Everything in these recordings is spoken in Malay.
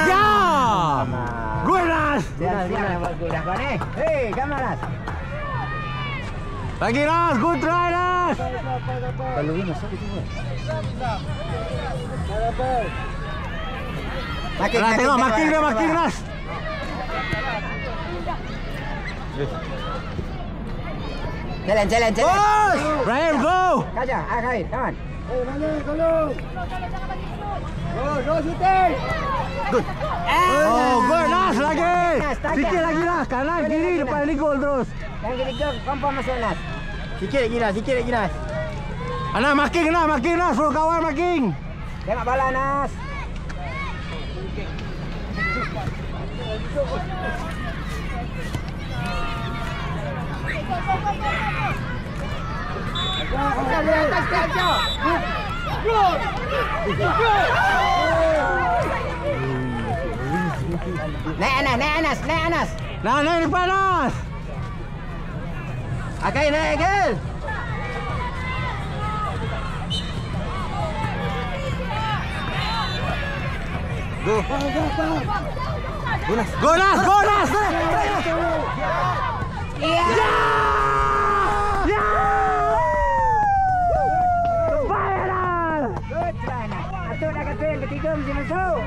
Ya. Good Nas. Hei, gambar Nas. Lagi Nas, good try Nas. Kalau ini masuk itu. Makin tengok, makin Nas. Jalan. Rahim, go. Kaja, Khair, come on. Mana tolong. Go shooting. Good. Oh, good Nas lagi. Sikit lagi Nas, kanan kiri depan ni gol terus. Yang kiri gol, confirm masuk Nas. Sikit lagi Nas. Anak makin Nas, suruh kawan makin. Tengok bola Nas. Naik Anas. Naik depan Nas. Akai naik Agil. Go Nas. Iya. Baik Nas. Good try Nas. Atuk dah kata yang ketiga mesti masuk.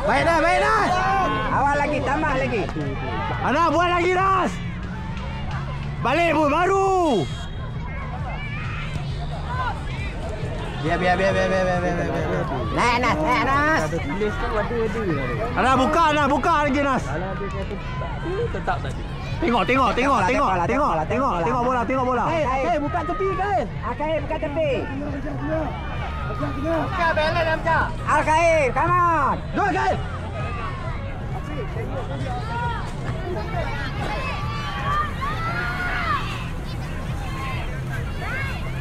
Baik Nas. Awal lagi, tambah lagi. Anak buat lagi Nas. Balik pun baru. Biar. Naik Nas. Anak buka lagi Nas. Tetap tadi. Tengok bola. Hei, buka tepi kan? Al-Khair buka tepi. Buka balance Hamzah. Al-Khair, come on. Go Al-Khair.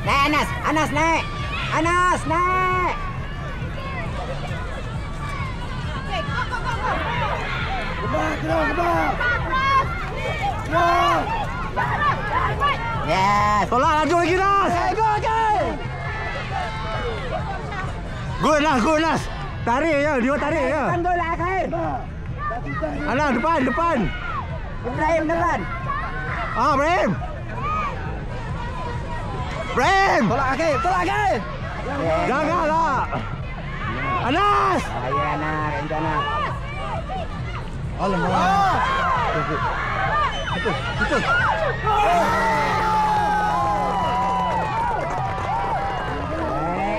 Naik Anas naik. Yes. Tolak laju lagi Nas. Go. Good Nas. Tarik je, dia tarik je. Panggil lah Al-Khair. Anak depan. Ibrahim depan. Ibrahim. Tolak Al-Khair. Janganlah. Anas. Bahaya anak, rencana. Alamak. Betul.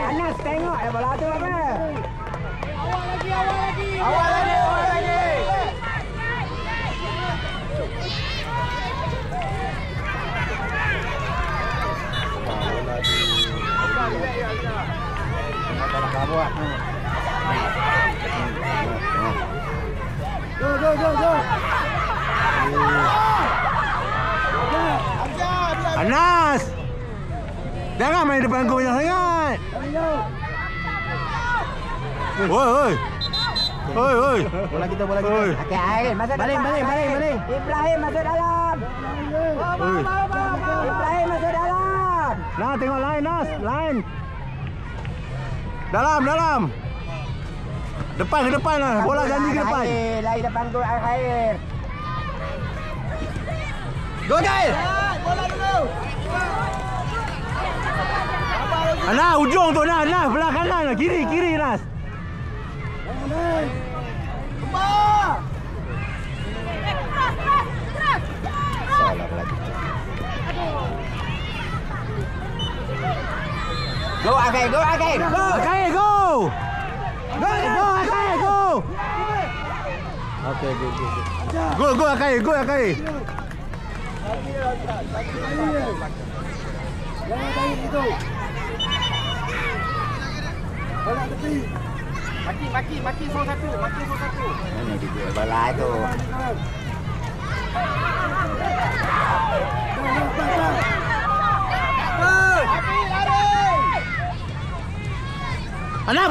Anas tengok bola tu apa? Awal lagi. Go. Anas. Jangan main depan gol yang sangat. Oi. Bola kita. Okey, Ail masuk Balik. Ibrahim masuk dalam. Ibrahim masuk dalam. Nah, tengok line Nas, line. Dalam. Depan ke depan lah. Bola janji ke depan. Lari depan gol Al-Khair. Go Gail. Bola dulu. Anas, ujung tu Nas, belah kanan lah. Kiri Nas. Salah lagi. Go Al-Khair. Akai, go. Akai, go. Okey, Go Akai. Jangan tarik itu. Bola tepi. Maki soal satu. Mana dia bola tu? Anak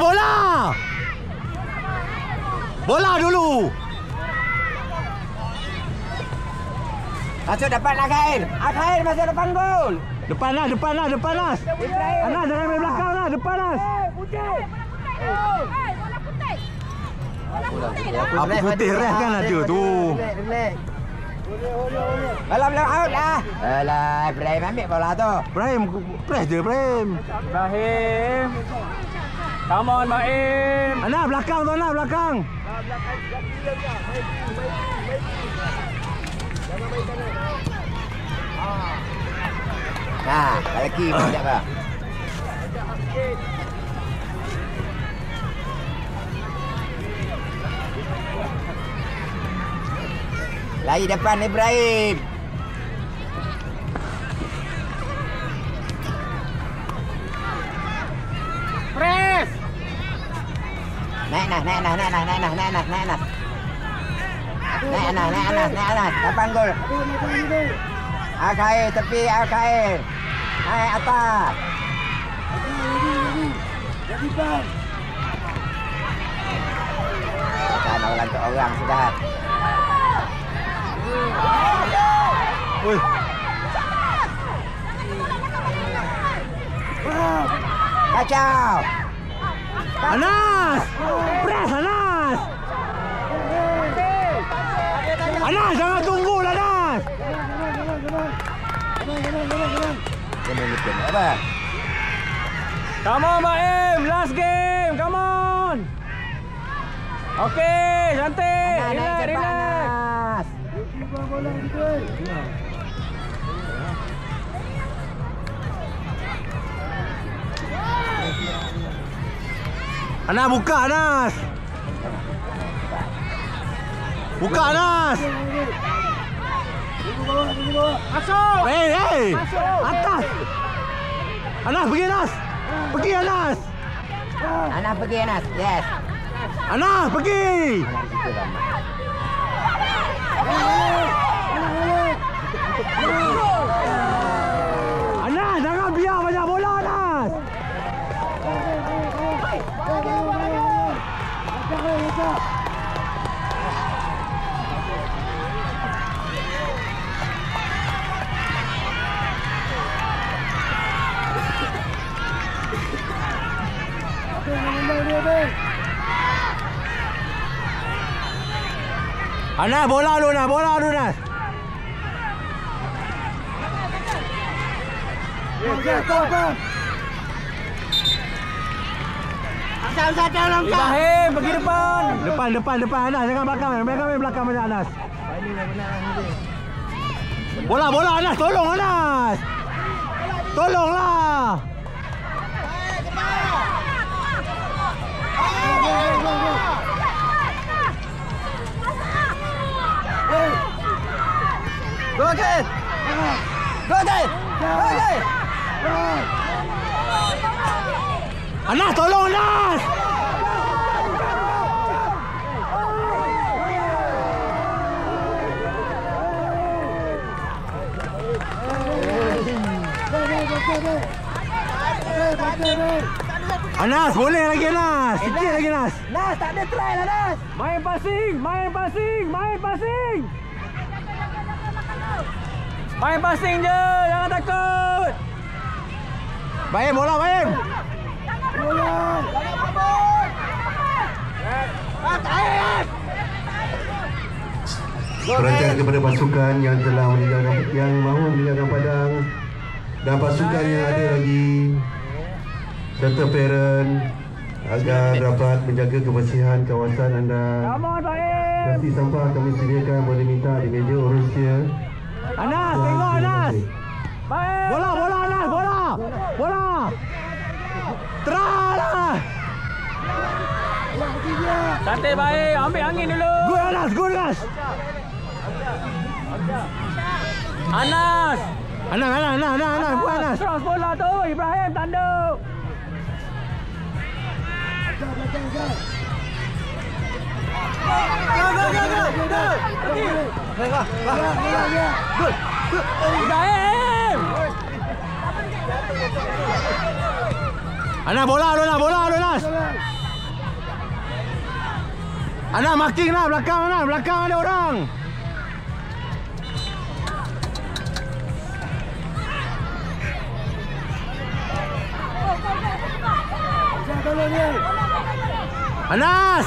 bola dulu. Masuk depan lah Khair. Khair masuk depan gol. Depan Nas. Anas jangan main belakang lah. Depan Nas. Apa putih reh kan ada tu. Belum out lah. Alah, Ibrahim ambil bola tu. Ibrahim, press je Ibrahim. Ibrahim. Come on, Baim. Anas belakang tu, Anas belakang. Nah, lagi banyak apa? Lagi depan Ibrahim. Press. Naik Anas. Depan gol. Khair tepi, Khair. Naik atas. Bukan orang untuk orang sudah. Oi. Kacau. Anas! Press Anas! Anas jangan tunggu lah Anas! Apa? Come on, Baim. Last game. Come on. Okey, cantik. Relax. Anas buka Anas! Buka Anas! Masuk. Hey! Atas! Anas pergi Anas! Pergi Anas! Anas pergi Anas. Yes. Anas pergi! Anas jangan biar banyak bola Anas! Anas bola dulu Anas. Ibrahim pergi depan. Depan Anas jangan belakang. Belakang banyak Anas. Bola Anas, tolong Anas. Tolonglah. Go again. Anas tolong Anas. Anas boleh lagi Anas. Sikit lagi Anas. Nas tak ada try lah Nas. Main passing. Main passing je, jangan takut. Baim bola Baim. Perhatian kepada pasukan yang telah mahu meninggalkan padang dan pasukan yang ada lagi serta parent agar dapat menjaga kebersihan kawasan anda. Come on, Baim. Plastik sampah kami sediakan boleh minta di meja urusnya. Anas tengok Anas. Baim. Bola Anas bola. Terah. Cantik Baim, ambil angin dulu. Good Anas. Anas. Buat Anas. Cross bola tu, Ibrahim tanduk. Ibrahim. Anas bola Anas. Anas marking lah belakang ada orang. Anas!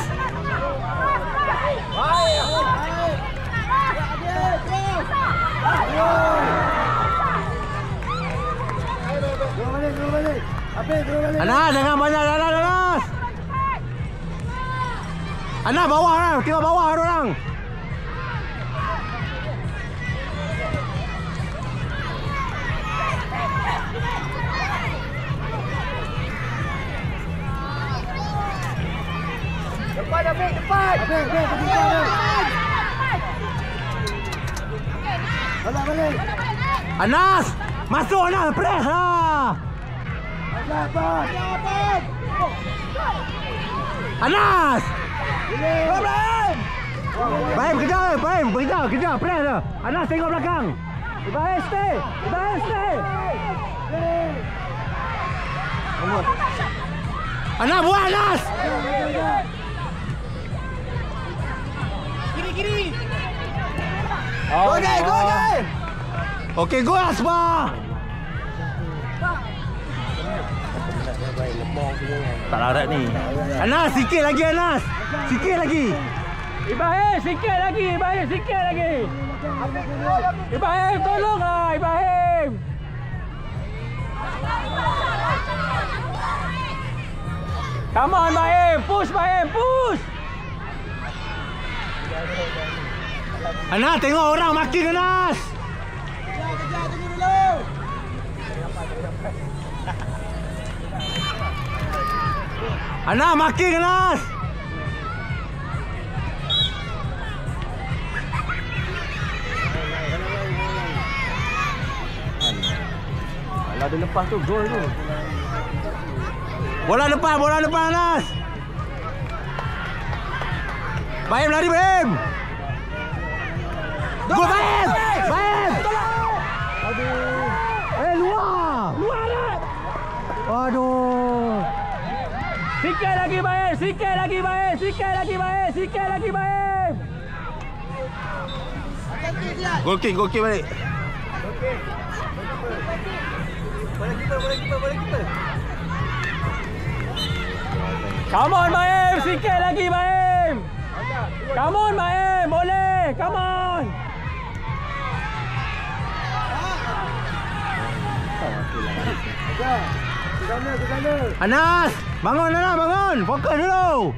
Anas, jangan banyak jalan, Anas. Anas, bawah lah. Tengok bawah orang. Depan, Abid, depan. Abid, balik. Anas, masuk Anas, press lah. Anas. Baik, kejar, press lah. Anas tengok belakang. Ibrahim stay. Anas, buat Anas. Kiri. Go guys. Okey, go Asma. Tak larat ni. Anas, sikit lagi Anas. Sikit lagi. Ibrahim, sikit lagi. Ibrahim, tolonglah Ibrahim. Come on, Ibrahim. Push. Anas, tengok orang makin Anas. Tunggu dulu. Anas, makin Anas. Kalau dia lepas tu, gol tu. Bola depan Anas. Baim lari, Baim. Go Baim. Aduh. Luar lah. Aduh. Sikit lagi, Baim. Gol kick balik. Boleh kita. Come on, Baim. Sikit lagi, Baim. Come on, Baim. Boleh. Come on. Anas, bangun. Fokus dulu.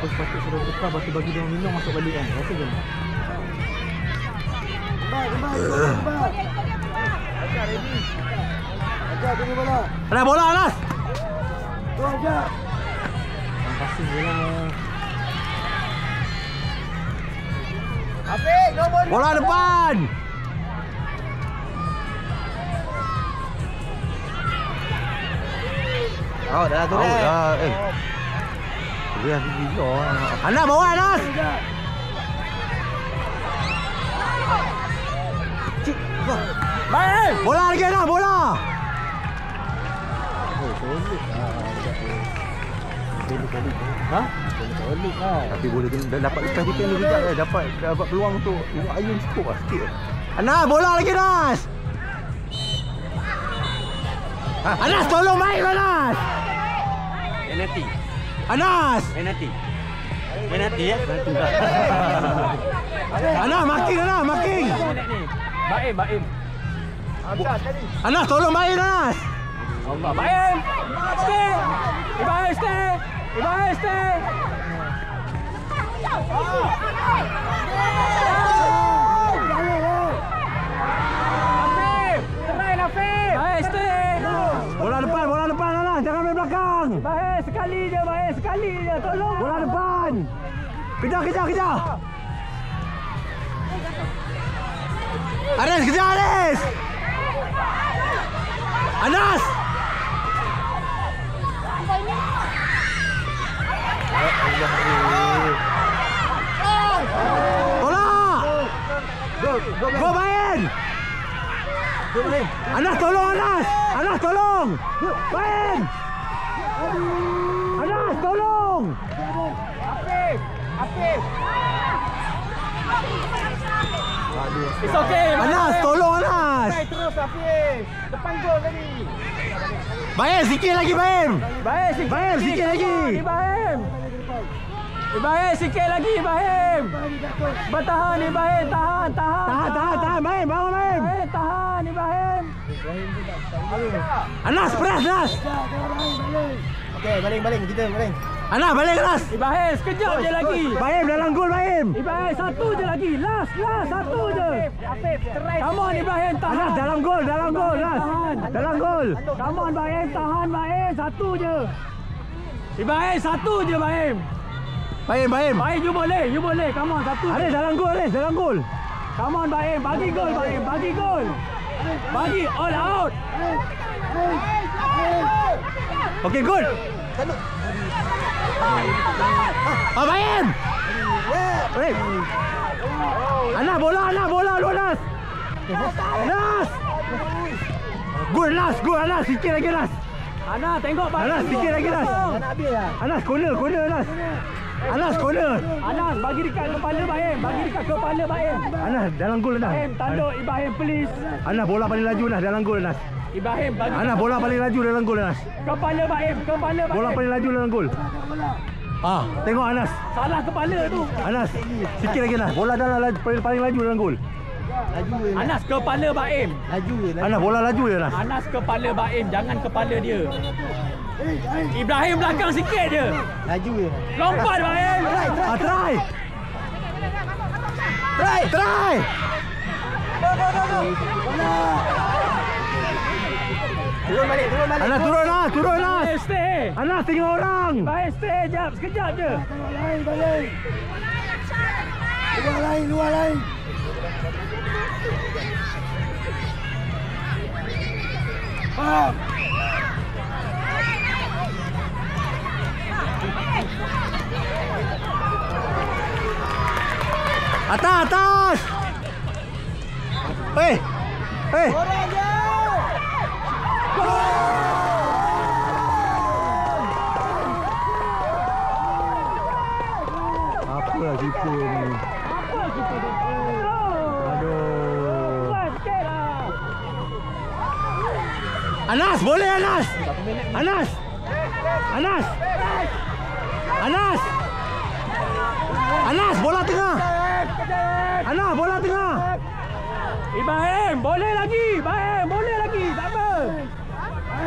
Patut suruh tukar, batu bagi dia minum masuk balik kan. Rasa je. Kembali. Ajar tunggu bola. Ada bola Anas. Tu ajar. Passing bola. Afiq, nombor Bola depan. Oh, dah tu dah. Dia gila. Anas bawa Anas. Baik. Bola lagi Anas, bola. Ha? Tapi boleh dapat lepas kita ni juga dapat peluang untuk buat ayun cukup lah sikit. Anas, bola lagi Anas. Anas tolong main Anas. Penalty. Anas. Penalty ya? Anas makin Anas, makin. Baim. Anas tolong main Anas. Allah, Baim. Stay. Ibrahim stay. Afif. Baik, stay. Bola depan Anas, jangan main belakang. Baik, sekali je, tolong. Bola depan. Kejar. Anas, kejar Anas. Anas. Bola. Go main. Anas tolong Anas. Main. Anas tolong. Afif. It's okay. Anas tolong Anas. Terus. Terus Hafiz. Depan gol tadi. Baim, sikit lagi Baim. Baim sikit. Baim, sikit lagi. Ibrahim. Ibrahim sikit lagi Ibrahim. Bertahan Ibrahim, tahan. Tahan Baim, bangun Baim. Ibrahim tahan Ibrahim. Anas, press Anas. Okey, baling kita baling. Anas, balik Anas. Ibrahim sekejap je lagi. Baim dalam gol Baim. Ibrahim satu je lagi. Last satu je. Hafiz, try. Come on Ibrahim tahan. Anas dalam gol Anas. Tahan. Dalam gol. Come on Ibrahim tahan Ibrahim satu je. Ibrahim satu je Ibrahim. Baim. Baim you boleh. Come on satu. Anas dalam gol. Come on Baim, bagi gol Baim, bagi gol. Bagi all out. Okey, good. Baim. Baim. Anas bola lu Anas. Anas. Good Anas, sikit lagi Anas. Ana tengok bagi. Anas, sikit lagi Anas. Nak habis lah. Anas, corner Anas. Anas, corner. Anas bagi dekat kepala Baim, Anas, dalam gol Anas. Baim tanduk Ibrahim please. Anas, bola paling laju Anas, dalam gol Anas. Ibrahim bagi. Anas, bola paling laju dalam gol Anas. Kepala Baim. Bola paling laju dalam gol. Tengok Anas. Salah kepala tu. Anas, sikit lagi Anas. Bola dalam paling laju dalam gol. Laju je. Anas kepala Baim. Laju je. Anas, bola laju je Anas. Anas kepala Baim, jangan kepala dia. Ibrahim belakang sikit je. Laju je. Lompat Baim. Try. Turun balik. Anas, turun Anas. Baim stay. Anas, tengok orang. Baim stay sekejap je. Luar lain. Atas. Hei. Apa kita ni? Aduh. Buat sikit lah. Anas, boleh Anas. Anas, bola tengah. Anas, bola tengah. Ibrahim, boleh lagi. Tak apa.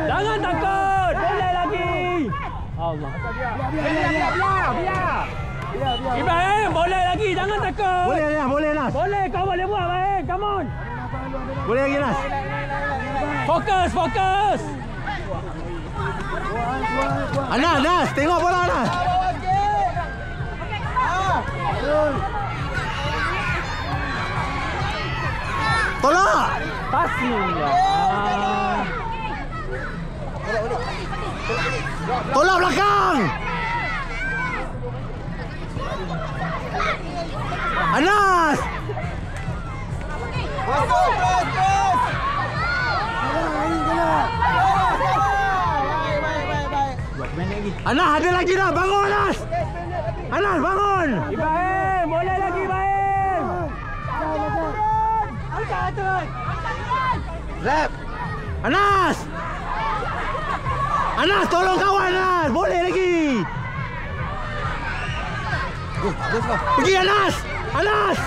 Jangan takut. Boleh lagi. Allah. Biar. Ibrahim, boleh lagi. Jangan takut. Boleh Anas. Boleh, kau boleh buat Ibrahim. Come on. Boleh lagi Anas. Fokus. Anas, tengok bola Anas. Tolak. Passing lah. Tolak belakang. Anas. Anas, ada lagi dah. Bangun Anas. Anas, bangun. Ibrahim, boleh lagi Ibrahim. Rap. Anas. Anas, tolong kawan Anas. Boleh lagi. Pergi Anas. Anas,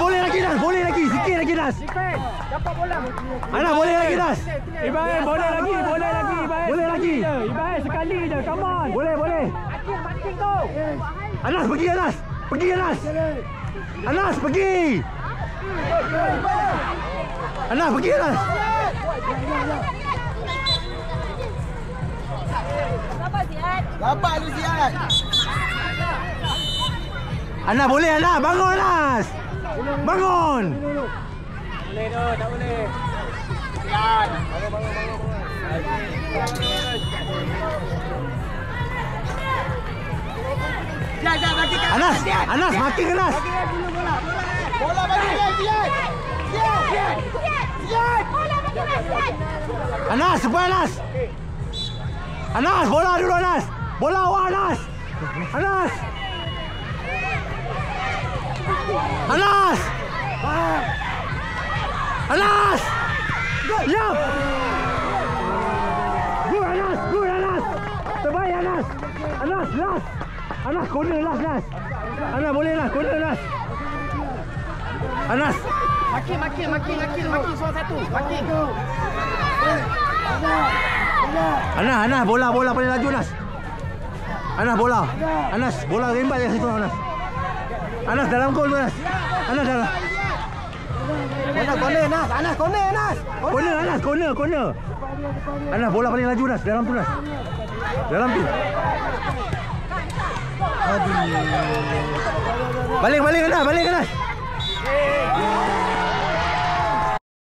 boleh lagi Anas. Sikit lagi Anas. Dapat bola. Anas, boleh lagi Anas. Ibrahim, boleh lagi Ibrahim. Boleh lagi. Ibrahim sekali je, come on. Boleh. Makin tu. Anas, pergi Anas. Anas, pergi. Anas, pergi Anas. Dapat lu Ziad. Anas, boleh Anas. Bangun Anas. Bangun. Boleh tu, tak boleh. Anas, makin Anas. Bola bagi Ziad. Anas, supaya Anas. Anas, bola dulu Anas. Bola awak Anas. Anas! Ya! Good Anas! Good Anas! Terbaik Anas! Anas, last! Anas, corner last, Anas! Anas, boleh Anas, corner last! Anas! Makin soal satu. Makin. Anas, bola paling laju Anas. Anas, bola. Anas, bola rembat yang situ Anas. Anas dalam gol tu Anas. Anas dalam. Corner Anas. Anas corner Anas. Corner Anas, corner. Anas, bola paling laju Anas, dalam tu Anas. Dalam tu. Balik Anas, balik Anas.